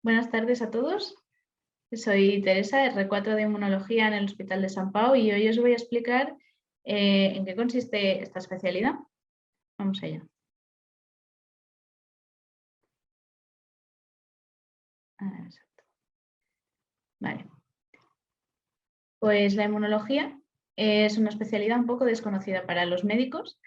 Buenas tardes a todos. Soy Teresa, R4 de Inmunología en el Hospital de Sant Pau y hoy os voy a explicar en qué consiste esta especialidad. Vamos allá. Exacto. Vale. Pues la inmunología es una especialidad un poco desconocida para los médicos,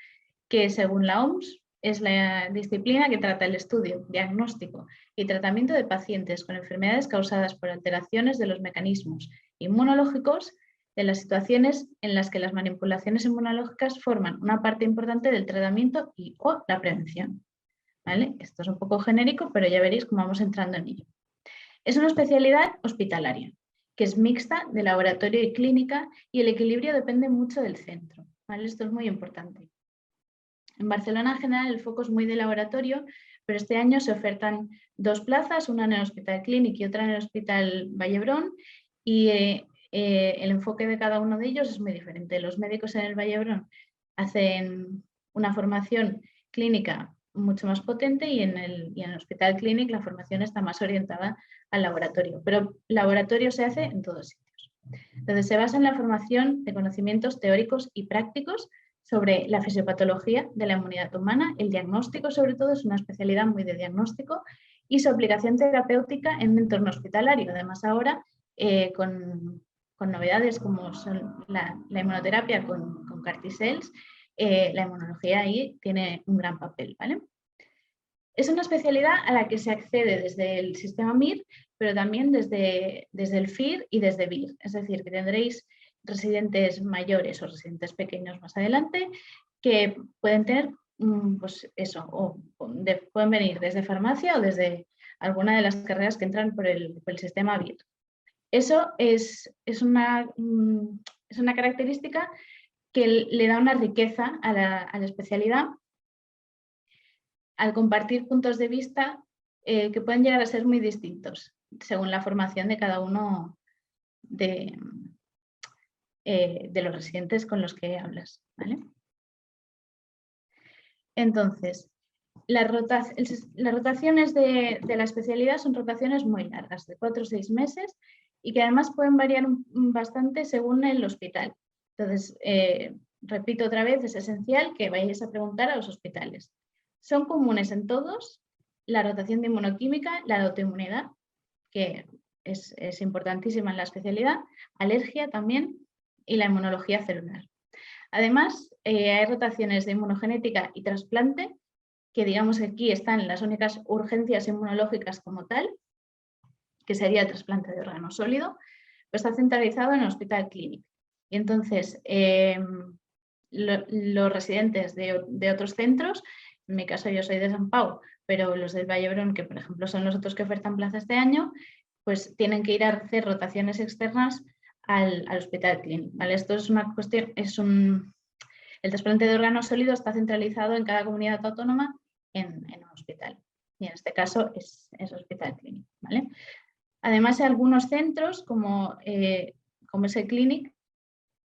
que según la OMS es la disciplina que trata el estudio, diagnóstico y tratamiento de pacientes con enfermedades causadas por alteraciones de los mecanismos inmunológicos de las situaciones en las que las manipulaciones inmunológicas forman una parte importante del tratamiento o la prevención. ¿Vale? Esto es un poco genérico, pero ya veréis cómo vamos entrando en ello. Es una especialidad hospitalaria, que es mixta de laboratorio y clínica, y el equilibrio depende mucho del centro. ¿Vale? Esto es muy importante. En Barcelona en general el foco es muy de laboratorio, pero este año se ofertan 2 plazas, una en el Hospital Clínic y otra en el Hospital Vall-d'Hebron, y el enfoque de cada uno de ellos es muy diferente. Los médicos en el Vall-d'Hebron hacen una formación clínica mucho más potente y en el Hospital Clínic la formación está más orientada al laboratorio, pero laboratorio se hace en todos sitios. Entonces se basa en la formación de conocimientos teóricos y prácticos sobre la fisiopatología de la inmunidad humana, el diagnóstico sobre todo es una especialidad muy de diagnóstico y su aplicación terapéutica en un entorno hospitalario. Además ahora con novedades como son la inmunoterapia con CAR T-cells, la inmunología ahí tiene un gran papel, ¿vale? Es una especialidad a la que se accede desde el sistema MIR, pero también desde el FIR y desde VIR, es decir, que tendréis residentes mayores o residentes pequeños más adelante que pueden tener, pues eso, pueden venir desde farmacia o desde alguna de las carreras que entran por el sistema VIR. Eso es una característica que le da una riqueza a la especialidad al compartir puntos de vista que pueden llegar a ser muy distintos según la formación de cada uno de los residentes con los que hablas, ¿vale? Entonces, las rotaciones de la especialidad son rotaciones muy largas, de 4 o 6 meses, y que además pueden variar bastante según el hospital. Entonces, repito otra vez, es esencial que vayáis a preguntar a los hospitales. Son comunes en todos la rotación de inmunoquímica, la de autoinmunidad, que es importantísima en la especialidad, alergia también, y la inmunología celular. Además, hay rotaciones de inmunogenética y trasplante, que digamos que aquí están las únicas urgencias inmunológicas como tal, que sería el trasplante de órgano sólido, pero está centralizado en el Hospital Clínic. Y entonces, los residentes de otros centros, en mi caso yo soy de Sant Pau, pero los del Vall-d'Hebron, que por ejemplo son los otros que ofertan plaza este año, pues tienen que ir a hacer rotaciones externas al Hospital Clínic. ¿Vale? Esto es una cuestión, el trasplante de órgano sólido está centralizado en cada comunidad autónoma en un hospital. Y en este caso es Hospital Clínic, ¿vale? Además, algunos centros, como es el Clínic,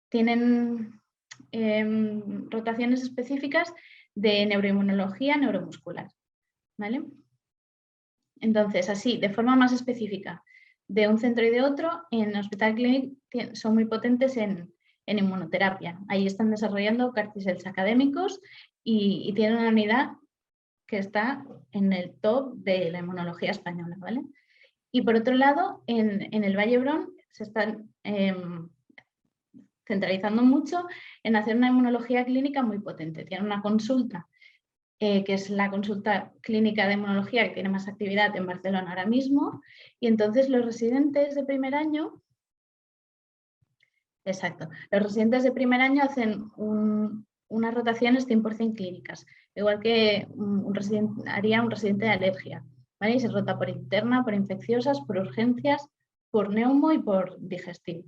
tienen rotaciones específicas de neuroinmunología neuromuscular, ¿vale? Entonces, así, de forma más específica, de un centro y de otro, en Hospital Clínic son muy potentes en inmunoterapia. Ahí están desarrollando CAR T-cells académicos y tienen una unidad que está en el top de la inmunología española, ¿vale? Y por otro lado, en el Vall-d'Hebron se están centralizando mucho en hacer una inmunología clínica muy potente. Tienen una consulta, que es la consulta clínica de inmunología que tiene más actividad en Barcelona ahora mismo, y entonces los residentes de primer año, los residentes de primer año hacen unas rotaciones 100% clínicas, igual que haría un residente de alergia, ¿vale? Y se rota por interna, por infecciosas, por urgencias, por neumo y por digestivo.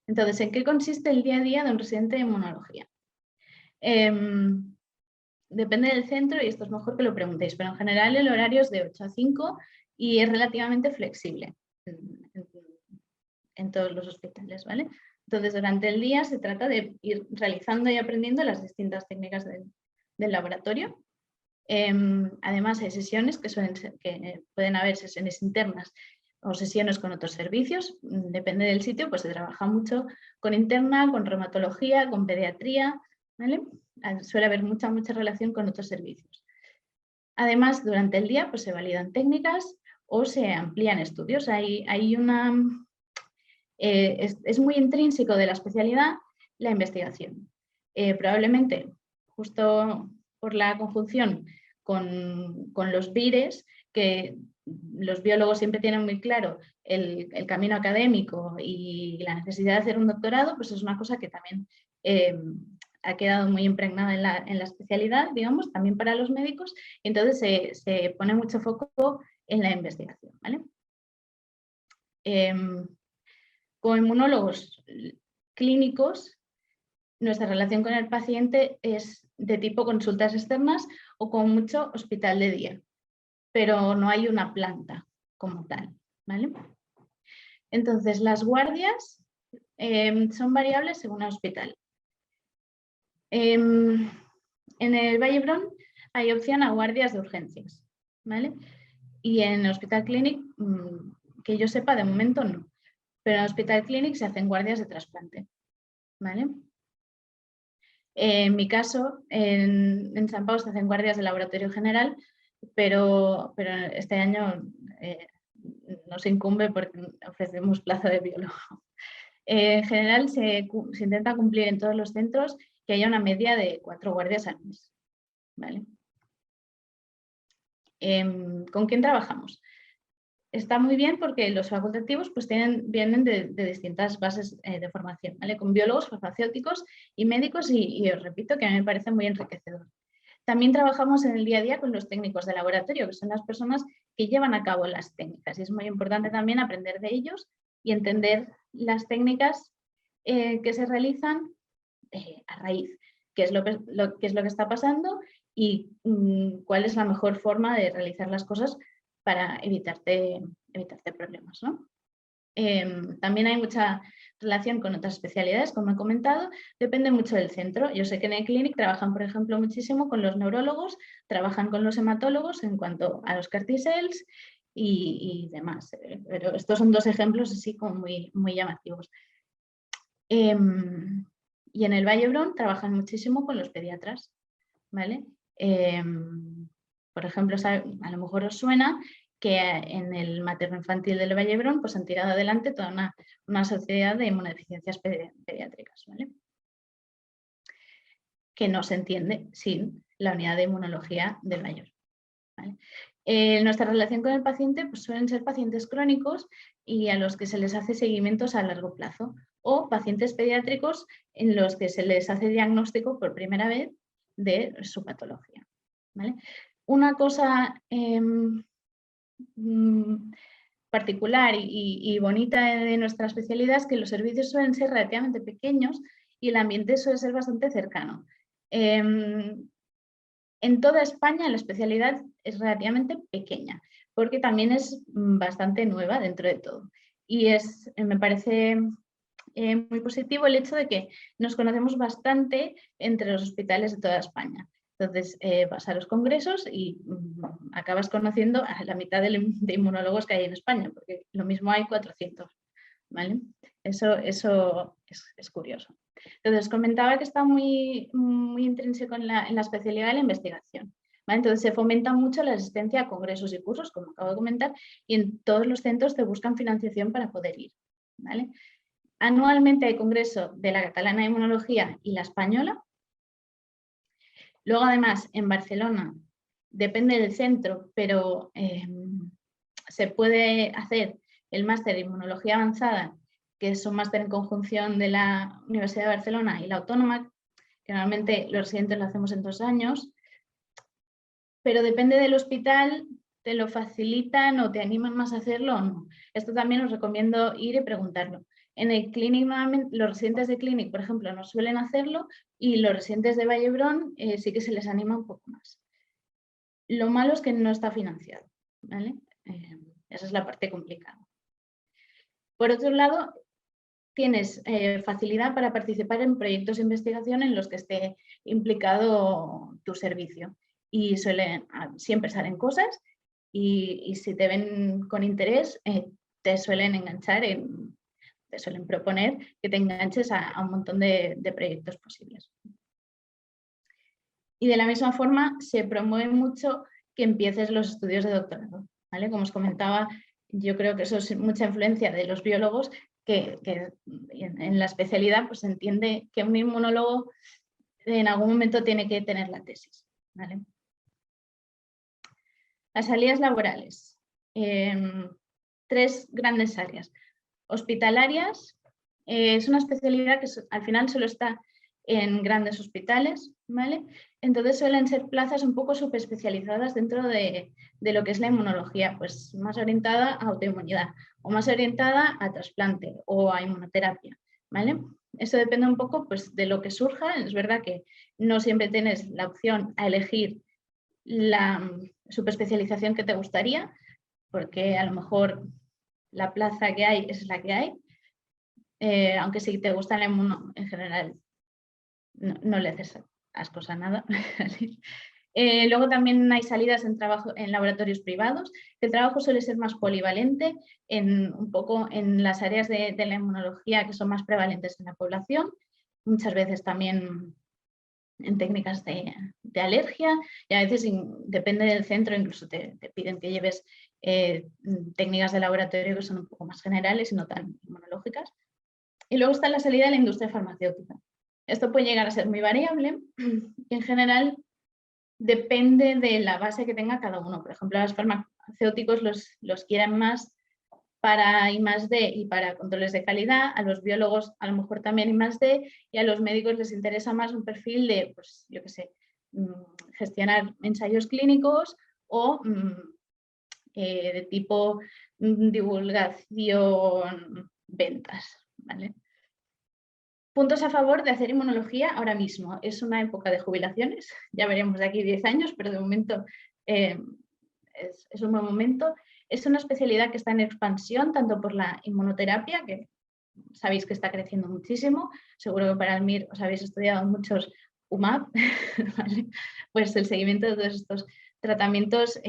Entonces, ¿en qué consiste el día a día de un residente de inmunología? Depende del centro y esto es mejor que lo preguntéis, pero en general el horario es de 8 a 5 y es relativamente flexible en todos los hospitales, ¿vale? Entonces, durante el día se trata de ir realizando y aprendiendo las distintas técnicas del laboratorio. Además, hay sesiones que pueden haber sesiones internas o sesiones con otros servicios, depende del sitio, pues se trabaja mucho con interna, con reumatología, con pediatría, ¿vale? Suele haber mucha relación con otros servicios. Además, durante el día pues, se validan técnicas o se amplían estudios. Es muy intrínseco de la especialidad la investigación. Probablemente, justo por la conjunción con los vires, que los biólogos siempre tienen muy claro el camino académico y la necesidad de hacer un doctorado, pues es una cosa que también ha quedado muy impregnada en la especialidad, digamos, también para los médicos, y entonces se pone mucho foco en la investigación, ¿vale? Como inmunólogos clínicos, nuestra relación con el paciente es de tipo consultas externas o como mucho hospital de día, pero no hay una planta como tal, ¿vale? Entonces, las guardias son variables según el hospital. En el Vall d'Hebron hay opción a guardias de urgencias, ¿vale? Y en el Hospital Clínic, que yo sepa, de momento no. Pero en el Hospital Clínic se hacen guardias de trasplante, ¿vale? En mi caso, en San Pau se hacen guardias de laboratorio general, pero este año nos incumbe porque ofrecemos plaza de biólogo. En general se intenta cumplir en todos los centros que haya una media de 4 guardias al mes, ¿vale? ¿Con quién trabajamos? Está muy bien porque los facultativos pues vienen de distintas bases de formación, ¿vale? Con biólogos, farmacéuticos y médicos y os repito que a mí me parece muy enriquecedor. También trabajamos en el día a día con los técnicos de laboratorio, que son las personas que llevan a cabo las técnicas, y es muy importante también aprender de ellos y entender las técnicas que se realizan a raíz, qué es lo que está pasando y cuál es la mejor forma de realizar las cosas para evitarte problemas, ¿no? También hay mucha relación con otras especialidades, como he comentado, depende mucho del centro. Yo sé que en el Clínic trabajan, por ejemplo, muchísimo con los neurólogos, trabajan con los hematólogos en cuanto a los CAR T-cells y demás. Pero estos son dos ejemplos así como muy llamativos. Y en el Vall d'Hebron trabajan muchísimo con los pediatras, ¿vale? Por ejemplo, a lo mejor os suena que en el materno-infantil del Vall d'Hebron pues han tirado adelante toda una sociedad de inmunodeficiencias pediátricas, ¿vale? Que no se entiende sin la unidad de inmunología del mayor, ¿vale? Nuestra relación con el paciente pues suelen ser pacientes crónicos y a los que se les hace seguimientos a largo plazo, o pacientes pediátricos en los que se les hace diagnóstico por primera vez de su patología, ¿vale? Una cosa particular y bonita de nuestra especialidad es que los servicios suelen ser relativamente pequeños y el ambiente suele ser bastante cercano. En toda España la especialidad es relativamente pequeña, porque también es bastante nueva dentro de todo. Y me parece muy positivo el hecho de que nos conocemos bastante entre los hospitales de toda España. Entonces vas a los congresos y acabas conociendo a la mitad de inmunólogos que hay en España, porque lo mismo hay 400, ¿vale? Eso es curioso. Entonces comentaba que está muy intrínseco en la especialidad de la investigación, ¿vale? Entonces se fomenta mucho la asistencia a congresos y cursos, como acabo de comentar, y en todos los centros te buscan financiación para poder ir, ¿vale? Anualmente hay congreso de la catalana de inmunología y la española. Luego, además, en Barcelona, depende del centro, pero se puede hacer el máster de inmunología avanzada, que es un máster en conjunción de la Universidad de Barcelona y la Autónoma, que normalmente los residentes lo hacemos en 2 años, pero depende del hospital, te lo facilitan o te animan más a hacerlo o no. Esto también os recomiendo ir y preguntarlo. En el Clínic, normalmente, los residentes de Clínic, por ejemplo, no suelen hacerlo y los residentes de Vall d'Hebron sí que se les anima un poco más. Lo malo es que no está financiado, ¿vale? Esa es la parte complicada. Por otro lado, tienes facilidad para participar en proyectos de investigación en los que esté implicado tu servicio. y siempre salen cosas y si te ven con interés, te suelen enganchar, te suelen proponer que te enganches a un montón de proyectos posibles. Y de la misma forma se promueve mucho que empieces los estudios de doctorado, ¿vale? Como os comentaba, yo creo que eso es mucha influencia de los biólogos, que en la especialidad pues se entiende que un inmunólogo en algún momento tiene que tener la tesis, ¿vale? Las salidas laborales. 3 grandes áreas. Hospitalarias, es una especialidad que al final solo está en grandes hospitales, ¿vale? Entonces suelen ser plazas un poco subespecializadas dentro de lo que es la inmunología, pues más orientada a autoinmunidad o más orientada a trasplante o a inmunoterapia, ¿vale? Eso depende un poco pues, de lo que surja. Es verdad que no siempre tienes la opción a elegir la subespecialización que te gustaría, porque a lo mejor la plaza que hay es la que hay, aunque si te gusta la inmuno en general no le haces ascos a nada. Luego también hay salidas en laboratorios privados, que el trabajo suele ser más polivalente un poco en las áreas de la inmunología que son más prevalentes en la población, muchas veces también en técnicas de alergia, y a veces depende del centro, incluso te piden que lleves técnicas de laboratorio que son un poco más generales y no tan inmunológicas. Y luego está la salida de la industria farmacéutica. Esto puede llegar a ser muy variable y en general depende de la base que tenga cada uno. Por ejemplo, los farmacéuticos los quieren más para I+D y para controles de calidad, a los biólogos a lo mejor también I+D, y a los médicos les interesa más un perfil de, pues yo qué sé, gestionar ensayos clínicos o de tipo divulgación, ventas, ¿vale? Puntos a favor de hacer inmunología ahora mismo. Es una época de jubilaciones, ya veremos de aquí 10 años, pero de momento es un buen momento. Es una especialidad que está en expansión, tanto por la inmunoterapia, que sabéis que está creciendo muchísimo. Seguro que para el MIR os habéis estudiado muchos UMAP, ¿vale? Pues el seguimiento de todos estos tratamientos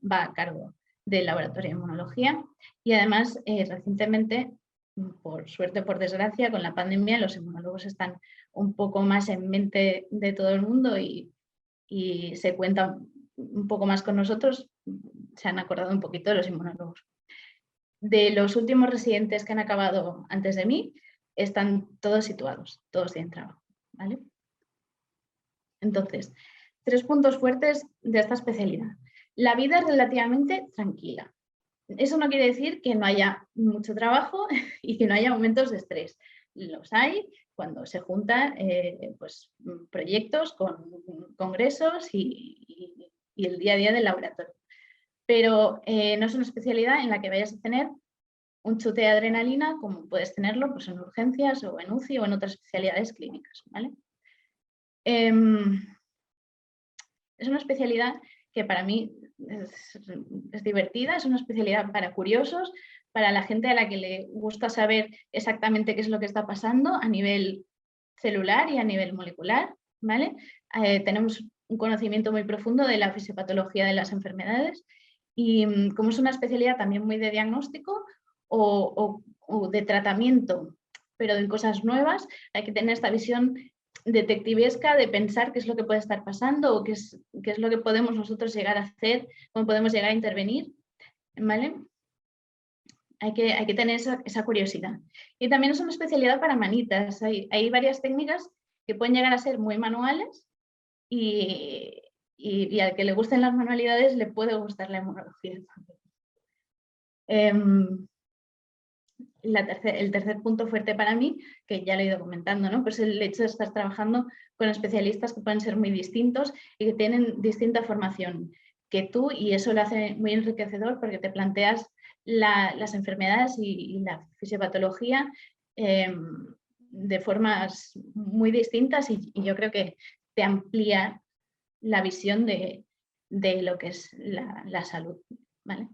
va a cargo del laboratorio de inmunología. Y además, recientemente, por suerte o por desgracia, con la pandemia los inmunólogos están un poco más en mente de todo el mundo y se cuentan un poco más con nosotros. Se han acordado un poquito de los inmunólogos. De los últimos residentes que han acabado antes de mí, están todos situados, todos tienen trabajo, ¿vale? Entonces, 3 puntos fuertes de esta especialidad. La vida es relativamente tranquila. Eso no quiere decir que no haya mucho trabajo y que no haya momentos de estrés. Los hay cuando se juntan pues, proyectos con congresos y el día a día del laboratorio. Pero no es una especialidad en la que vayas a tener un chute de adrenalina como puedes tenerlo pues, en urgencias o en UCI o en otras especialidades clínicas, ¿vale? Es una especialidad que para mí es divertida, es una especialidad para curiosos, para la gente a la que le gusta saber exactamente qué es lo que está pasando a nivel celular y a nivel molecular, ¿vale? Tenemos un conocimiento muy profundo de la fisiopatología de las enfermedades y como es una especialidad también muy de diagnóstico o de tratamiento, pero en cosas nuevas, hay que tener esta visión detectivesca de pensar qué es lo que puede estar pasando o qué es lo que podemos nosotros llegar a hacer, cómo podemos llegar a intervenir, ¿vale? Hay que tener esa curiosidad. Y también es una especialidad para manitas. Hay varias técnicas que pueden llegar a ser muy manuales y al que le gusten las manualidades le puede gustar la inmunología también. El tercer punto fuerte para mí, que ya lo he ido comentando, ¿no? Pues el hecho de estar trabajando con especialistas que pueden ser muy distintos y que tienen distinta formación que tú, y eso lo hace muy enriquecedor porque te planteas las enfermedades y la fisiopatología de formas muy distintas y yo creo que te amplía la visión de lo que es la salud, ¿vale?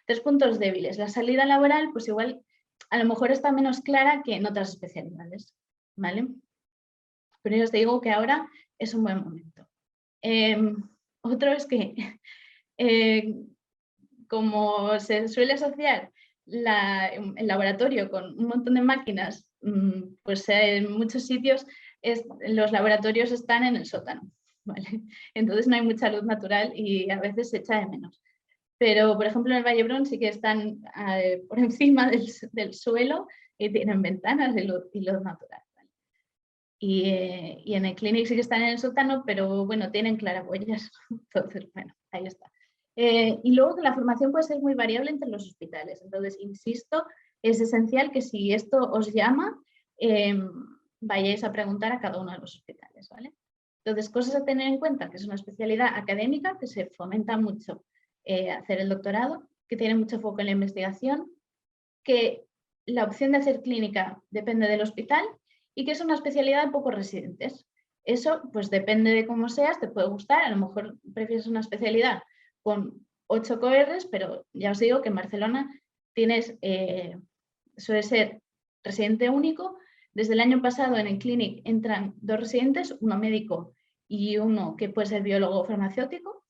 3 puntos débiles. La salida laboral, pues igual a lo mejor está menos clara que en otras especialidades, ¿vale? Pero yo os digo que ahora es un buen momento. Otro es que, como se suele asociar el laboratorio con un montón de máquinas, pues en muchos sitios los laboratorios están en el sótano, ¿vale? Entonces no hay mucha luz natural y a veces se echa de menos. Pero, por ejemplo, en el Valle Brón sí que están por encima del suelo y tienen ventanas y luz natural. ¿Vale? Y en el Clinic sí que están en el sótano, pero bueno, tienen claraboyas. Entonces, bueno, ahí está. Y luego que la formación puede ser muy variable entre los hospitales. Entonces, insisto, es esencial que si esto os llama, vayáis a preguntar a cada uno de los hospitales, ¿vale? Entonces, cosas a tener en cuenta, que es una especialidad académica que se fomenta mucho hacer el doctorado, que tiene mucho foco en la investigación, que la opción de hacer clínica depende del hospital y que es una especialidad de pocos residentes. Eso, pues depende de cómo seas, te puede gustar, a lo mejor prefieres una especialidad con 8 CORs, pero ya os digo que en Barcelona tienes, suele ser residente único. Desde el año pasado en el Clinic entran 2 residentes, uno médico y uno que puede ser biólogo farmacéutico.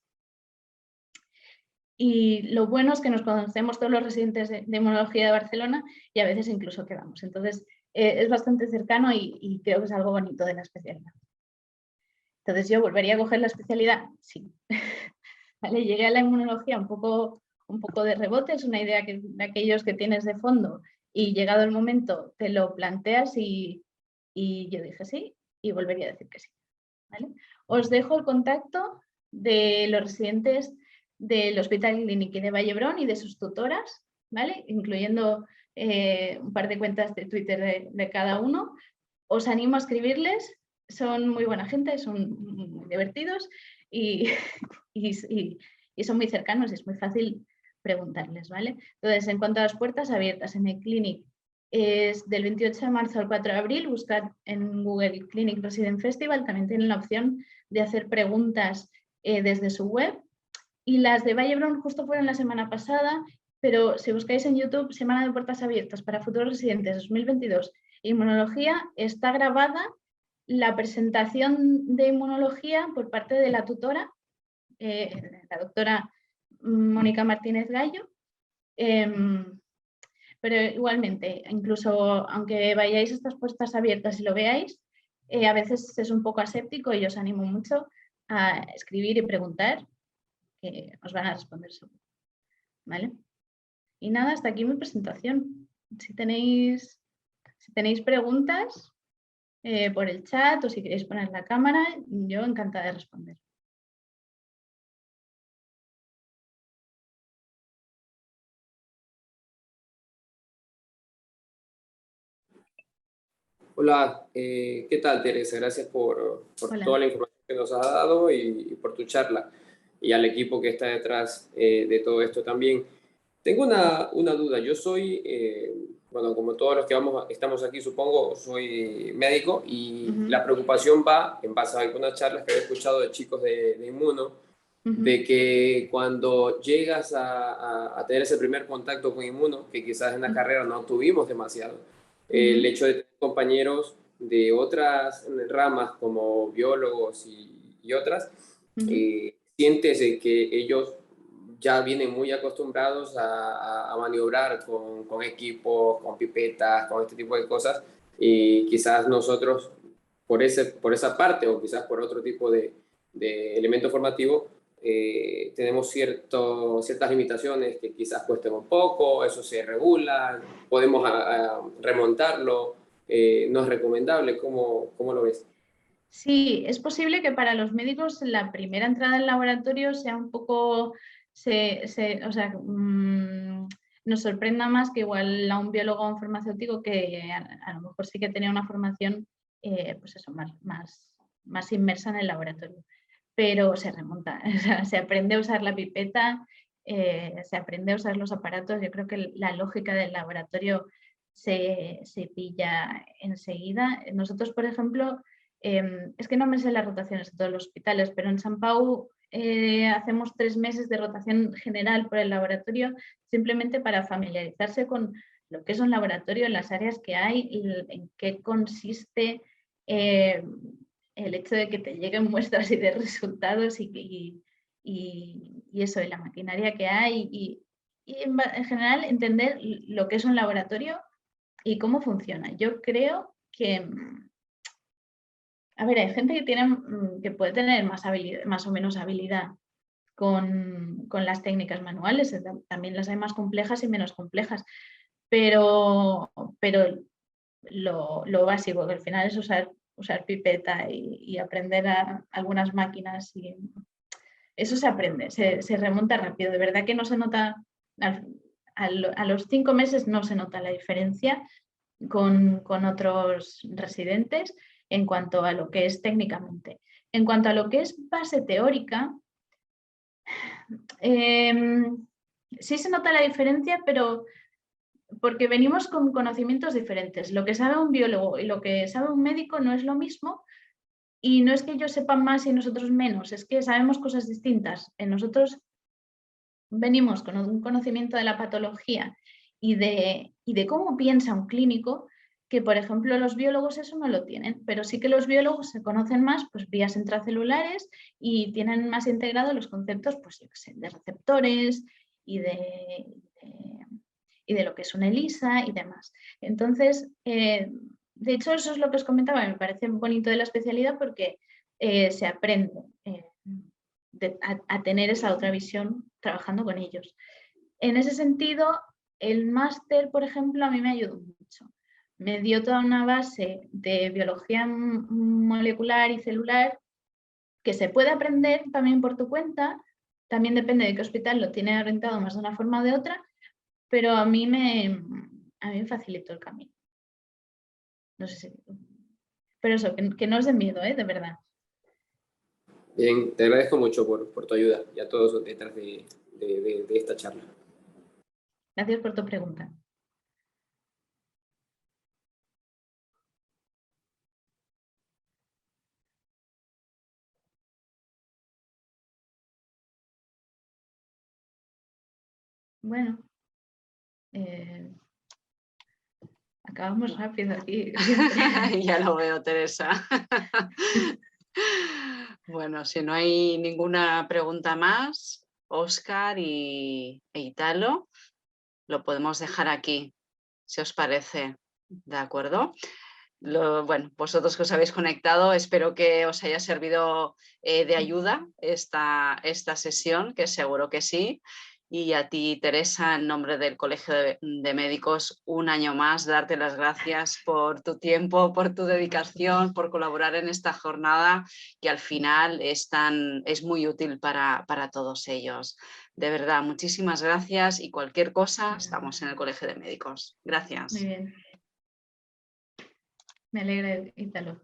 Y lo bueno es que nos conocemos todos los residentes de inmunología de Barcelona y a veces incluso quedamos. Entonces, es bastante cercano y creo que es algo bonito de la especialidad. Entonces, ¿yo volvería a coger la especialidad? Sí. Vale, llegué a la inmunología un poco de rebote, es una idea de aquellos que tienes de fondo y llegado el momento te lo planteas y yo dije sí y volvería a decir que sí. ¿Vale? Os dejo el contacto de los residentes del Hospital Clínic de Vallebrón y de sus tutoras, ¿vale? Incluyendo un par de cuentas de Twitter de cada uno. Os animo a escribirles, son muy buena gente, son muy divertidos y, y son muy cercanos y es muy fácil preguntarles, ¿vale? Entonces, en cuanto a las puertas abiertas en el Clinic, es del 28 de marzo al 4 de abril, buscad en Google Clinic Resident Festival, también tienen la opción de hacer preguntas desde su web. Y las de Vallebrón justo fueron la semana pasada, pero si buscáis en YouTube Semana de Puertas Abiertas para Futuros Residentes 2022, Inmunología, está grabada la presentación de Inmunología por parte de la tutora, la doctora Mónica Martínez Gallo. Pero igualmente, incluso aunque vayáis a estas puertas abiertas y lo veáis, a veces es un poco aséptico y os animo mucho a escribir y preguntar, que os van a responder seguro. ¿Vale? Y nada, hasta aquí mi presentación. Si tenéis preguntas por el chat o si queréis poner la cámara, yo encantada de responder. Hola, ¿qué tal, Teresa? Gracias por toda la información que nos has dado y por tu charla y al equipo que está detrás de todo esto también. Tengo una duda. Yo soy, bueno, como todos los que estamos aquí, supongo, soy médico y la preocupación va, en base a algunas charlas que he escuchado de chicos de Inmuno, de que cuando llegas a tener ese primer contacto con Inmuno, que quizás en la carrera no tuvimos demasiado, el hecho de tener compañeros de otras ramas como biólogos y otras, sientes que ellos ya vienen muy acostumbrados a maniobrar con equipos, con pipetas, con este tipo de cosas, y quizás nosotros por esa parte o quizás por otro tipo de elemento formativo tenemos ciertas limitaciones que quizás cuesten un poco, eso se regula, podemos remontarlo, no es recomendable. ¿Cómo lo ves? Sí, es posible que para los médicos la primera entrada al laboratorio sea un poco, o sea, nos sorprenda más que igual a un biólogo o un farmacéutico que a lo mejor sí que tenía una formación pues eso, más inmersa en el laboratorio. Pero se remonta, o sea, se aprende a usar la pipeta, se aprende a usar los aparatos. Yo creo que la lógica del laboratorio se pilla enseguida. Nosotros, por ejemplo, es que no me sé las rotaciones de todos los hospitales, pero en Sant Pau hacemos 3 meses de rotación general por el laboratorio simplemente para familiarizarse con lo que es un laboratorio, las áreas que hay, en qué consiste el hecho de que te lleguen muestras y de resultados y y eso, y la maquinaria que hay, y en general entender lo que es un laboratorio y cómo funciona. Yo creo que, a ver, hay gente que puede tener más o menos habilidad con las técnicas manuales, también las hay más complejas y menos complejas, pero lo básico, que al final es usar pipeta y aprender algunas máquinas, y eso se aprende, se remonta rápido. De verdad que no se nota, a los 5 meses no se nota la diferencia con otros residentes en cuanto a lo que es técnicamente. En cuanto a lo que es base teórica, sí se nota la diferencia, pero porque venimos con conocimientos diferentes. Lo que sabe un biólogo y lo que sabe un médico no es lo mismo, y no es que ellos sepan más y nosotros menos, es que sabemos cosas distintas. Nosotros venimos con un conocimiento de la patología y de cómo piensa un clínico, que por ejemplo los biólogos eso no lo tienen, pero sí que los biólogos se conocen más, pues, vías intracelulares, y tienen más integrados los conceptos, pues, yo qué sé, de receptores y de lo que es una ELISA y demás. Entonces, de hecho, eso es lo que os comentaba, me parece bonito de la especialidad, porque se aprende a tener esa otra visión trabajando con ellos. En ese sentido, el máster, por ejemplo, a mí me ayudó mucho. Me dio toda una base de biología molecular y celular que se puede aprender también por tu cuenta. También depende de qué hospital lo tiene orientado más de una forma o de otra, pero a mí me facilitó el camino. No sé si... Pero eso, que no os den miedo, de verdad. Bien, te agradezco mucho por tu ayuda y a todos detrás de esta charla. Gracias por tu pregunta. Bueno, acabamos rápido aquí. Ya lo veo, Teresa. Bueno, si no hay ninguna pregunta más, Óscar e Italo, lo podemos dejar aquí, si os parece. ¿De acuerdo? Bueno, vosotros que os habéis conectado, espero que os haya servido de ayuda esta sesión, que seguro que sí. Y a ti, Teresa, en nombre del Colegio de Médicos, un año más, darte las gracias por tu tiempo, por tu dedicación, por colaborar en esta jornada, que al final es muy útil para todos ellos. De verdad, muchísimas gracias, y cualquier cosa, estamos en el Colegio de Médicos. Gracias. Muy bien. Me alegra, Italo.